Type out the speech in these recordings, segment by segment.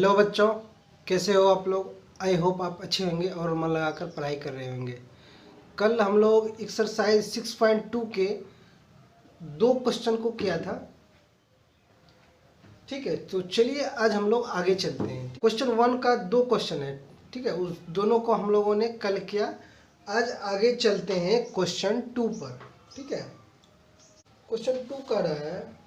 Hello बच्चों, कैसे हो आप लोग। आई होप आप अच्छे होंगे और मन लगाकर पढ़ाई कर रहे होंगे। कल हम लोग एक्सरसाइज 6.2 के 2 क्वेश्चन को किया था। ठीक है, तो चलिए आज हम लोग आगे चलते हैं। क्वेश्चन 1 का 2 क्वेश्चन है। ठीक है, उस दोनों को हम लोगों ने कल किया। आज आगे चलते हैं क्वेश्चन 2 पर। ठीक है, क्वेश्चन 2 का रहा है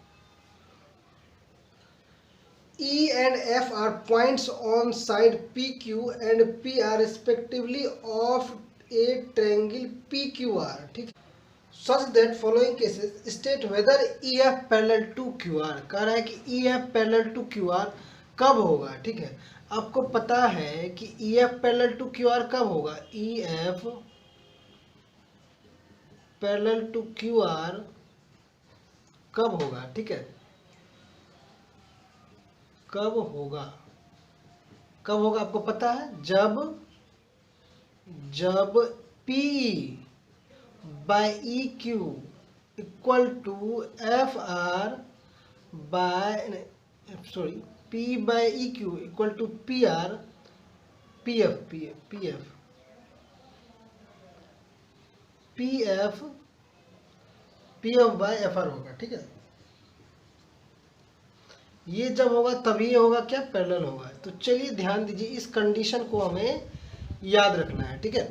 E and F are points on side PQ and PR respectively of a triangle PQR. ठीक, such that following cases state whether EF parallel to QR। कह रहा है कि EF parallel to QR कब होगा। ठीक है, आपको पता है कि EF parallel to QR कब होगा। EF parallel to QR कब होगा। ठीक है, कब होगा, कब होगा आपको पता है। जब PE by EQ equal to FR by P by EQ equal to PR PF by FR होगा। ठीक है, ये जब होगा तभी होगा क्या, पैरेलल होगा। तो चलिए ध्यान दीजिए, इस कंडीशन को हमें याद रखना है। ठीक है,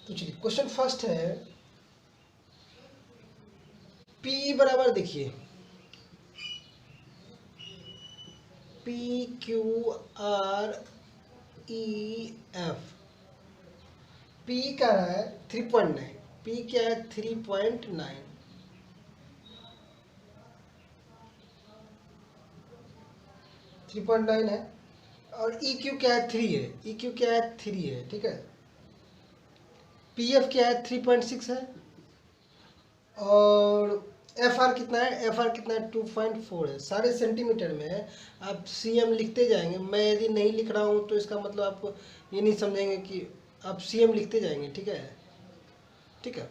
तो चलिए क्वेश्चन फर्स्ट है P बराबर देखिए PQREF। P क्या है 3.9। P क्या है 3.9। है और EQ क्या है 3 है। EQ क्या है 3 है। ठीक है, PF क्या है 3.6 है और FR कितना है, FR कितना है 2.4 है। सारे सेंटीमीटर में है। आप CM लिखते जाएंगे। मैं यदि नहीं लिख रहा हूँ तो इसका मतलब आप ये नहीं समझेंगे कि आप CM लिखते जाएंगे। ठीक है, ठीक है।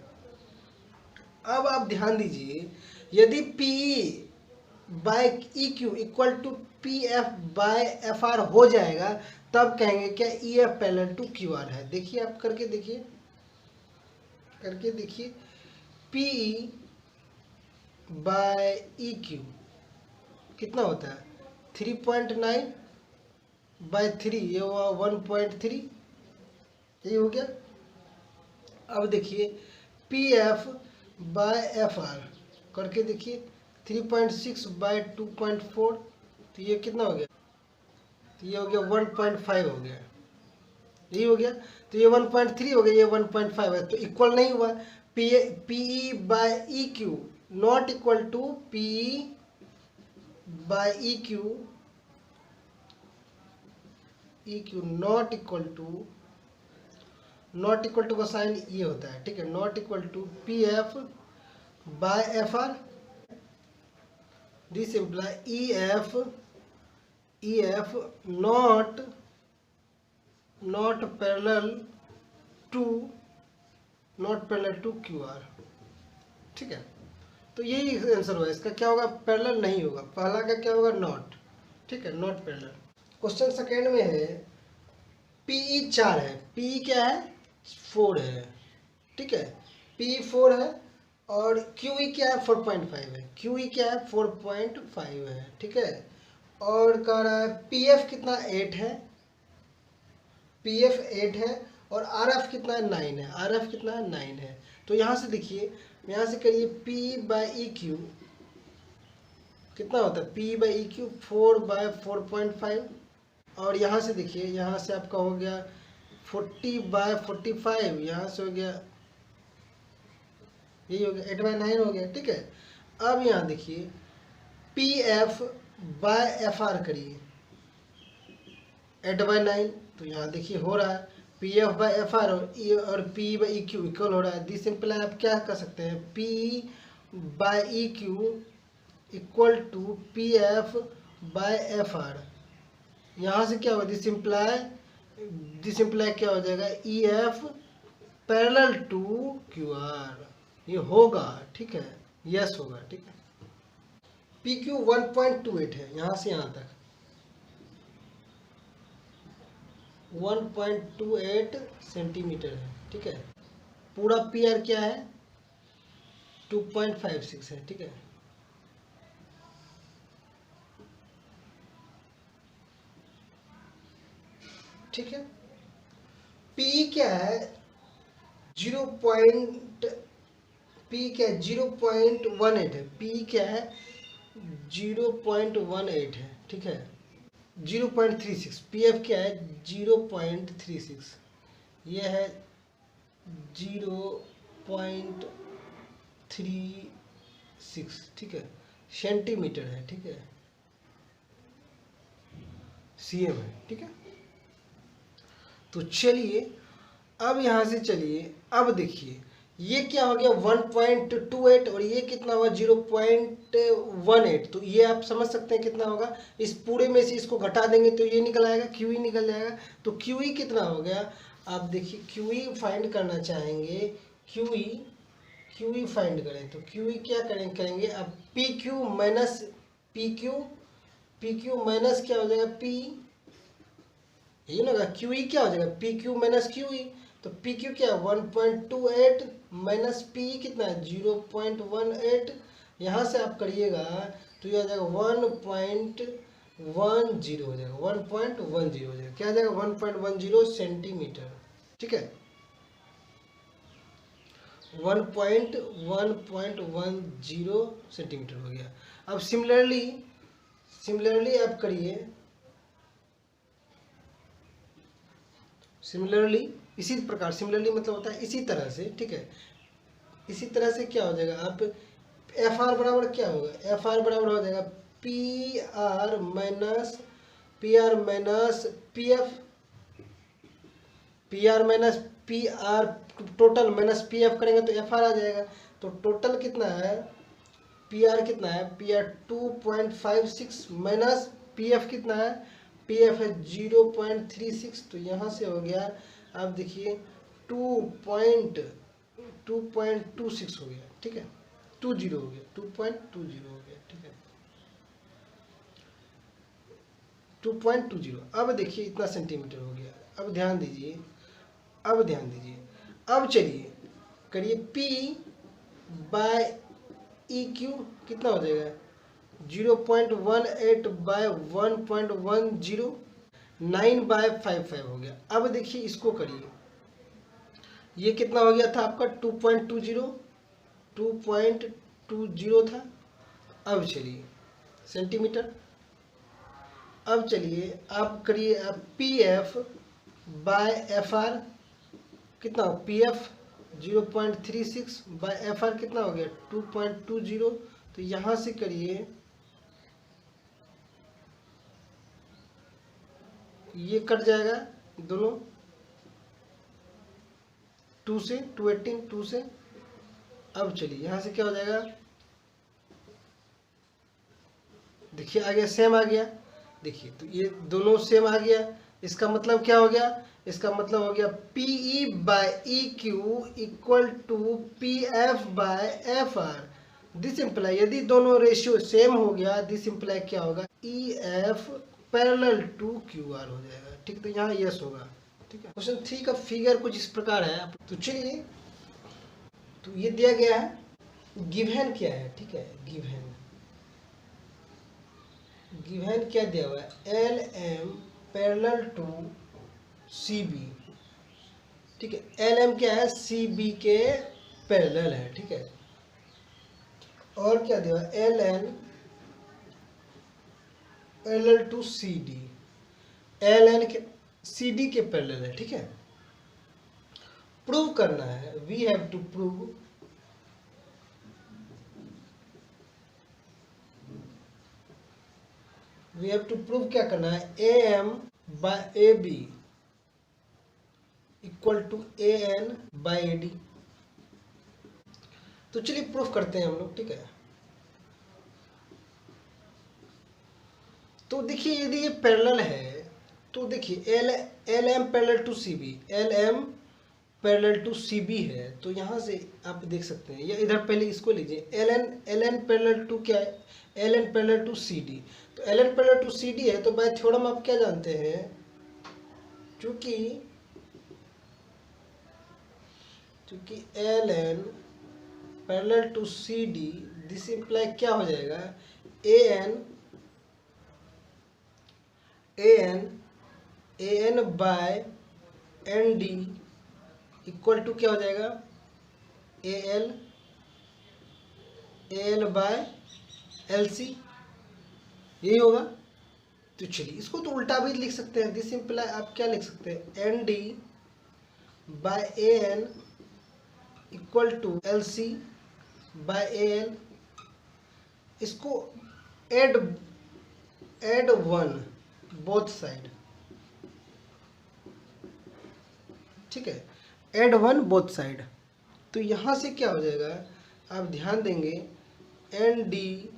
अब आप ध्यान दीजिए, यदि PE by EQ equal to PF by FR हो जाएगा तब कहेंगे क्या EF पैरेलल टू QR है। देखिए, आप करके देखिए, PE बाय EQ कितना होता है 3.9 बाय 3, ये हुआ 1.3, यही हो गया। अब देखिए PF बाय FR करके देखिए 3.6 बाय 2.4, तो ये कितना हो गया, तो ये हो गया 1.5 हो गया, यही हो गया। तो ये 1.3 हो गया, ये 1.5 है, तो इक्वल नहीं हुआ। PE by EQ not equal to PE by EQ not equal to का साइन ये होता है। ठीक है, not equal to PF by FR। This imply EF not parallel to QR। ठीक है, तो यही आंसर होगा इसका। क्या होगा, पैरेलल नहीं होगा। पहला का क्या होगा, नॉट। ठीक है, नॉट पैरेलल। क्वेश्चन सेकेंड में है PE 4 है, PE क्या है 4 है। ठीक है, PE 4 है और QE क्या है 4.5 है। QE क्या है 4.5 है। ठीक है, और कह रहा है PF कितना 8 है, PF 8 है और RF कितना है 9 है। RF कितना है 9 है। तो यहाँ से देखिए, यहाँ से करिए PE बाय EQ कितना होता है, PE बाय EQ 4 बाय 4.5 और यहाँ से देखिए, यहाँ से आपका हो गया 40 बाय 45, यहाँ से हो गया, यही हो गया 8 बाय 9 हो गया। ठीक है, अब यहाँ देखिए PF बाय FR करिए 8 बाय 9, तो यहाँ देखिए हो रहा है PF बाय FR और PE बाय EQ इक्वल हो रहा है। दिस सिंपल आप क्या कर सकते हैं, PE by EQ equal to PF by FR। यहाँ से क्या होगा, दिस सिंपलाई क्या हो जाएगा, EF पैरेलल टू QR। ये होगा। ठीक है, यस होगा। ठीक है, PQ 1.28 है यहाँ से यहाँ तक। 1.28 सेंटीमीटर है, ठीक है। पूरा पी आर क्या है 2.56 है, ठीक है। ठीक है, पी क्या है 0. पी क्या है 0.18 है, पी क्या है 0.18 है, ठीक है। 0.36, पी एफ क्या है 0.36, यह है 0.36, ठीक है। सेंटीमीटर है, ठीक है, सीएम है, ठीक है। तो चलिए अब यहाँ से चलिए, अब देखिए ये क्या हो गया 1.28 और ये कितना हुआ 0.18, तो ये आप समझ सकते हैं कितना होगा। इस पूरे में से इसको घटा देंगे तो ये निकल आएगा, क्यू ई निकल जाएगा। तो क्यू ई कितना हो गया, आप देखिए क्यू ई फाइंड करना चाहेंगे, क्यू ई फाइंड करें तो क्यू ई क्या करेंगे अब P Q minus P Q minus क्या हो जाएगा पी, ये ना क्यू ई क्या हो जाएगा P Q minus Q E. तो पी क्यू क्या 1.28 माइनस पी कितना है 0.18, यहाँ से आप करिएगा तो ये आ जाएगा 1.10 हो जाएगा, 1.10 हो जाएगा, क्या आ जाएगा 1.10 सेंटीमीटर, ठीक है। 1.10 सेंटीमीटर हो गया। अब सिमिलरली आप करिए, सिमिलरली इसी प्रकार, सिमिलरली मतलब होता है इसी तरह से, ठीक है। इसी तरह से क्या हो जाएगा, आप एफ आर बराबर क्या होगा, एफ आर बराबर हो जाएगा P R minus P F, P R minus P R total minus P F करेंगे तो एफ आर आ जाएगा। तो टोटल कितना है पी आर कितना है, P R 2.56 minus P F कितना है, पी एफ है 0.36, तो यहाँ से हो गया आप देखिए 2.26 हो गया, ठीक है, 20 हो गया, 2.20 हो गया, ठीक है, 2.20। अब देखिए इतना सेंटीमीटर हो गया। अब ध्यान दीजिए, अब चलिए करिए P बाय ई क्यू कितना हो जाएगा 0.18 बाय 1.10, 9/55 हो गया। अब देखिए इसको करिए, ये कितना हो गया था आपका 2.20 था। अब चलिए सेंटीमीटर, अब चलिए आप करिए आप P F by F R कितना हो, P F 0.36 by F R कितना हो गया 2.20। तो यहाँ से करिए, ये कट जाएगा दोनों 2 से 218 2 से। अब चलिए यहाँ से क्या हो जाएगा, देखिए आ गया सेम आ गया, देखिए तो ये दोनों सेम आ गया। इसका मतलब क्या हो गया, इसका मतलब हो गया P E by E Q equal to P F by F R. This imply, यदि दोनों रेशियो सेम हो गया, दिस इम्प्लाई क्या होगा E F parallel to Q R हो जाएगा, ठीक। तो यहाँ यस होगा, ठीक है। क्वेश्चन 3 का फिगर कुछ इस प्रकार है। तो चलिए, तो ये दिया गया है, गिवन क्या है, ठीक है, गिवन क्या दिया हुआ है, L M parallel to C B, ठीक है। एल एम क्या है सी बी के पैरेलल है, ठीक है। और क्या दिया हुआ है L N parallel to C D, L N के सी डी के पैरेलल है, ठीक है। प्रूव करना है, वी हैव टू प्रूव क्या करना है, A M by A B equal to A N by A D. तो चलिए प्रूफ करते हैं हम लोग, ठीक है। तो देखिए यदि ये पैरेलल है तो देखिए L M parallel to C B, L M parallel to C B है, तो यहाँ से आप देख सकते हैं, या इधर पहले इसको लीजिए, एल एन पैरेलल टू क्या है, L N parallel to C D. तो L N parallel to C D है, तो बाय थ्योरम आप क्या जानते हैं, चूंकि L N parallel to C D, this imply क्या हो जाएगा, A N by N D equal to क्या हो जाएगा, A L by L C, यही होगा। तो चलिए इसको तो उल्टा भी लिख सकते हैं, दिस इंप्लाई आप क्या लिख सकते हैं, N D by A N equal to L C by A L. इसको एड वन बोथ साइड, ठीक है, एड वन बोथ साइड। तो यहाँ से क्या हो जाएगा, आप ध्यान देंगे, N D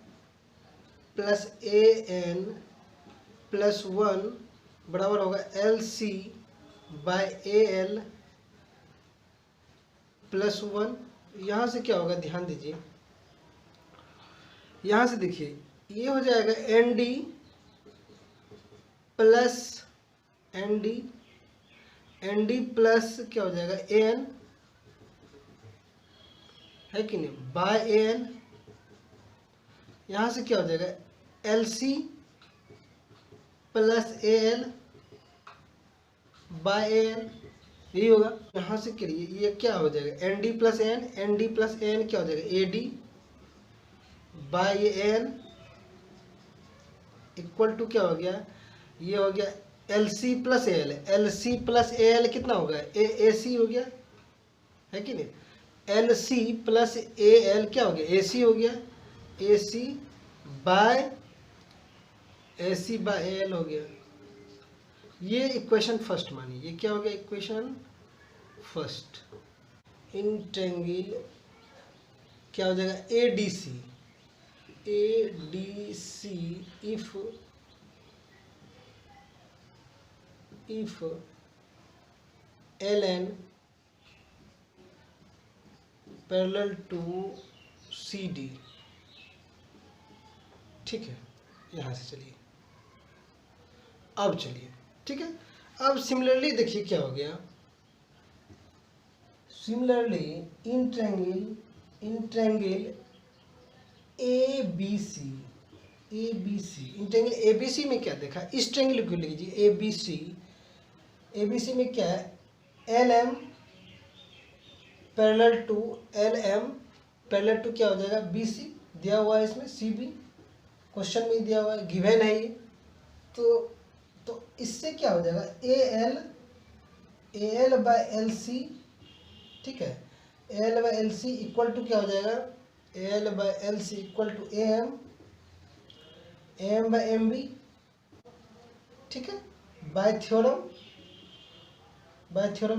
plus A N plus one बराबर होगा L C by A L plus one. यहाँ से क्या होगा, ध्यान दीजिए, यहाँ से देखिए ये हो जाएगा N D plus N D plus क्या हो जाएगा ए एन, है कि नहीं, बाय ए एन। यहाँ से क्या हो जाएगा, L C plus A L by A N, यही होगा। यहाँ से करिए ये क्या हो जाएगा, N D plus A N क्या हो जाएगा, A D by A N equal to क्या हो गया, ये हो गया L C plus A L कितना होगा, ए सी हो गया, है कि नहीं, L C plus A L क्या हो गया, ए सी हो गया, ए सी बाय एल हो गया। ये इक्वेशन फर्स्ट मानिए, ये क्या हो गया, इक्वेशन फर्स्ट। इंटेंगल क्या हो जाएगा, A D C if L N parallel to C D, ठीक है। यहाँ से चलिए, अब चलिए, ठीक है। अब सिमिलरली देखिए क्या हो गया, similarly in triangle A B C, in triangle A B C में क्या देखा, इस ट्रेंगल को लीजिए, ए बी सी में क्या है, L M parallel to L M parallel to क्या हो जाएगा, बी सी दिया हुआ है, इसमें सी बी क्वेश्चन में दिया हुआ है, गिवन है ये। तो इससे क्या हो जाएगा, A L by L C, ठीक है, A L by L C equal to क्या हो जाएगा, A L by L C equal to A M by M B, ठीक है, बाय थ्योरम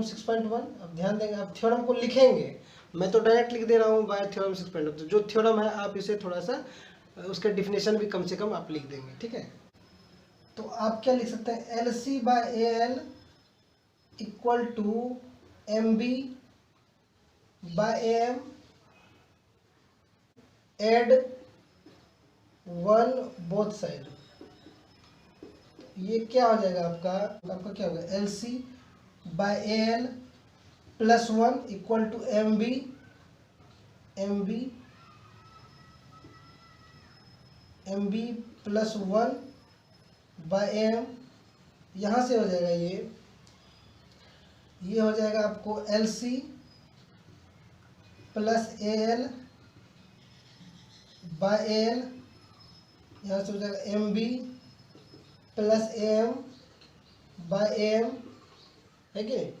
6.1। अब ध्यान देंगे, आप थ्योरम को लिखेंगे, मैं तो डायरेक्ट लिख दे रहा हूँ बाय थ्योरम 6.1, तो जो थ्योरम है आप इसे थोड़ा सा उसका डिफिनेशन भी कम से कम आप लिख देंगे, ठीक है। तो आप क्या लिख सकते हैं, L C by A L equal to M B by A M add one both side. ये क्या हो जाएगा आपका क्या होगा, L C by A L plus one equal to M B plus one by M. यहाँ से हो जाएगा ये हो जाएगा आपको L C plus A L by L, यहाँ से हो जाएगा M B plus A M by A M, है कि नहीं।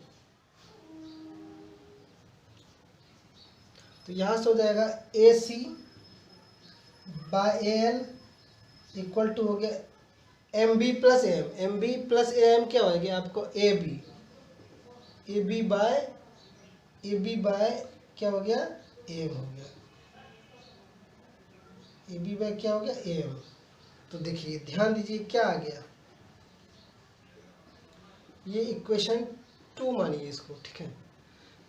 तो यहाँ से हो जाएगा A C by A L equal to हो गया M B plus A M क्या हो गया आपको, ए बी बाय क्या हो गया, ए एम हो गया, ए बी बाय क्या हो गया, ए एम। तो देखिए ध्यान दीजिए क्या आ गया, ये इक्वेशन 2 मानिए इसको, ठीक है।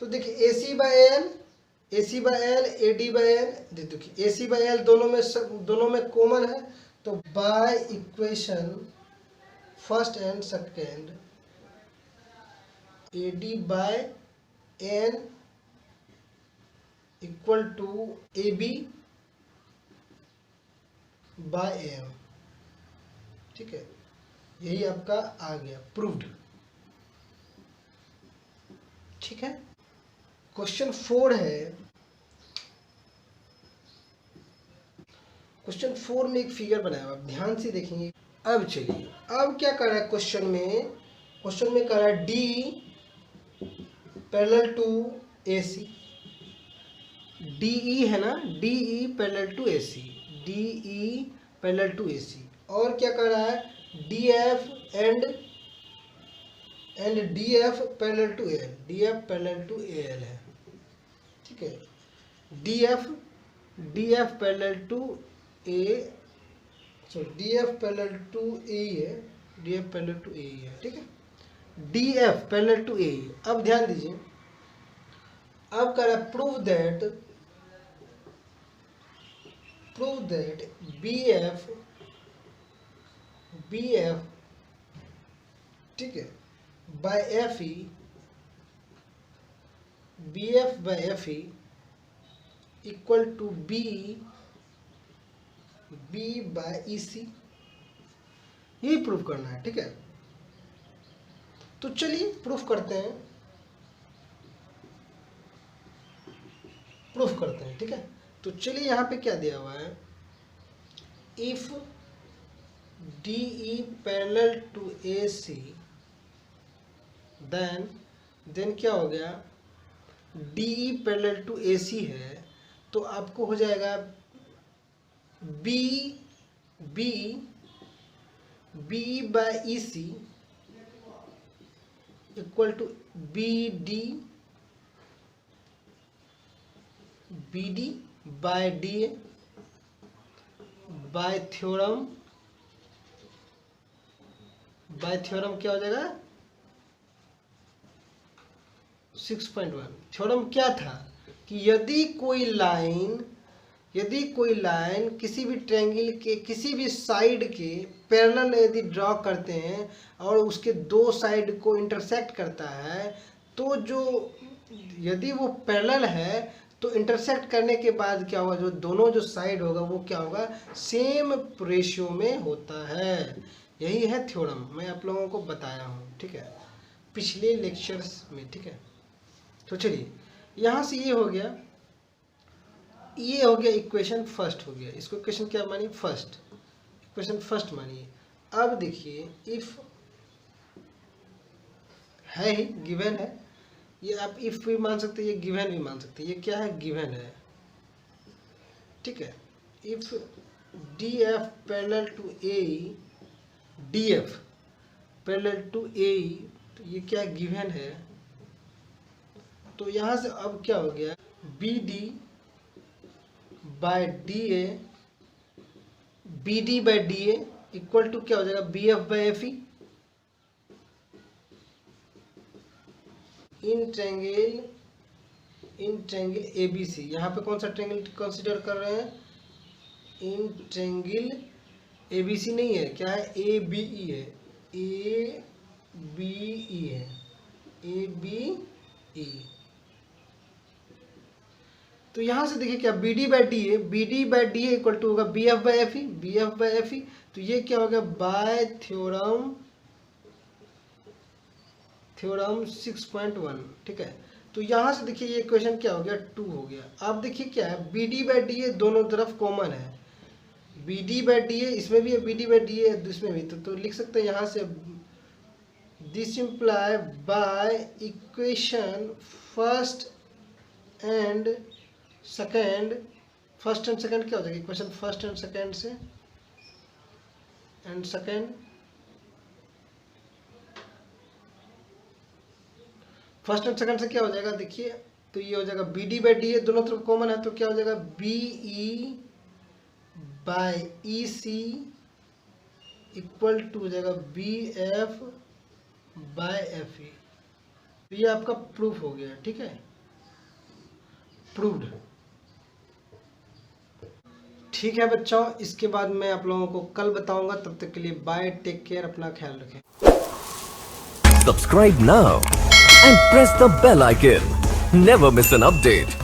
तो देखिए A C by L, A D by L, देखिए ए सी बाय एल दोनों में कॉमन है, तो by equation first and second AD by N equal to AB by AM। ठीक है, यही आपका आ गया प्रूव्ड। ठीक है, क्वेश्चन 4 है। क्वेश्चन 4 में एक फिगर बनाया हुआ, ध्यान से देखेंगे। अब चलिए, अब क्या कर रहा है क्वेश्चन में? क्वेश्चन में कर रहा है D parallel to AC। DE है ना, DE parallel to AC, DE parallel to AC। और क्या कर रहा है? DF and DF parallel to AL, DF parallel to AL है। ठीक है, DF parallel to DF parallel to AE है, DF पैरेलल टू AE है। ठीक है, DF पैरेलल टू AE। अब ध्यान दीजिए, अब कर रहा है प्रूव दैट BF ठीक है by FE, BF by FE equal to B by EC। यही प्रूफ करना है। ठीक है, तो चलिए प्रूफ करते हैं, ठीक है। तो चलिए, यहाँ पे क्या दिया हुआ है? If DE parallel to AC then क्या हो गया? DE पैरेलल टू AC है, तो आपको हो जाएगा B by EC equal to BD by DA by theorem क्या हो जाएगा? 6.1। थ्योरम क्या था कि यदि कोई लाइन किसी भी ट्रायंगल के किसी भी साइड के पैरेलल यदि ड्रॉ करते हैं और उसके दो साइड को इंटरसेक्ट करता है, तो जो यदि वो पैरेलल है तो इंटरसेक्ट करने के बाद क्या होगा? जो दोनों जो साइड होगा वो क्या होगा? सेम रेशियो में होता है। यही है थ्योरम, मैं आप लोगों को बताया हूँ। ठीक है, पिछले लेक्चर्स में। ठीक है, तो चलिए, यहाँ से ये हो गया इक्वेशन फर्स्ट हो गया। इसको इक्वेशन क्या मानिए? इक्वेशन फर्स्ट मानिए। अब देखिए, इफ है ही गिवन है, ये आप इफ भी मान सकते हैं, ये गिवन भी मान सकते हैं। ये क्या है? गिवन है। ठीक है, if DF parallel to AE, DF parallel to AE, तो ये क्या गिवन है। तो यहाँ से अब क्या हो गया? BD by DA equal to क्या हो जाएगा? BF by FE in triangle ABC। यहाँ पे कौन सा ट्रायंगल कंसीडर कर रहे हैं? इन ट्रायंगल ABC नहीं है, क्या है? ABE है, ABE है, ABE। तो यहाँ से देखिए क्या BD by DA equal to होगा BF बाय FE। तो ये क्या होगा? By theorem 6.1। ठीक है, तो यहाँ से देखिए ये इक्वेशन क्या हो गया? 2 हो गया। अब देखिए क्या है? BD बाय DA दोनों तरफ कॉमन है। BD बाय DA इसमें भी है, BD बाय DA इसमें भी। तो लिख सकते हैं यहाँ से, this imply bye equation first and second क्या हो जाएगा? इक्वेशन फर्स्ट एंड सेकेंड से फर्स्ट एंड सेकेंड से क्या हो जाएगा? देखिए, तो ये हो जाएगा BD बाय DA दोनों तरफ कॉमन है, तो क्या हो जाएगा? BE by EC equal to हो जाएगा BF बाय FE। तो ये आपका प्रूफ हो गया। ठीक है, प्रूव्ड। ठीक है बच्चों, इसके बाद मैं आप लोगों को कल बताऊंगा। तब तक के लिए बाय, टेक केयर, अपना ख्याल रखें। Subscribe now and press the bell icon. Never miss an update.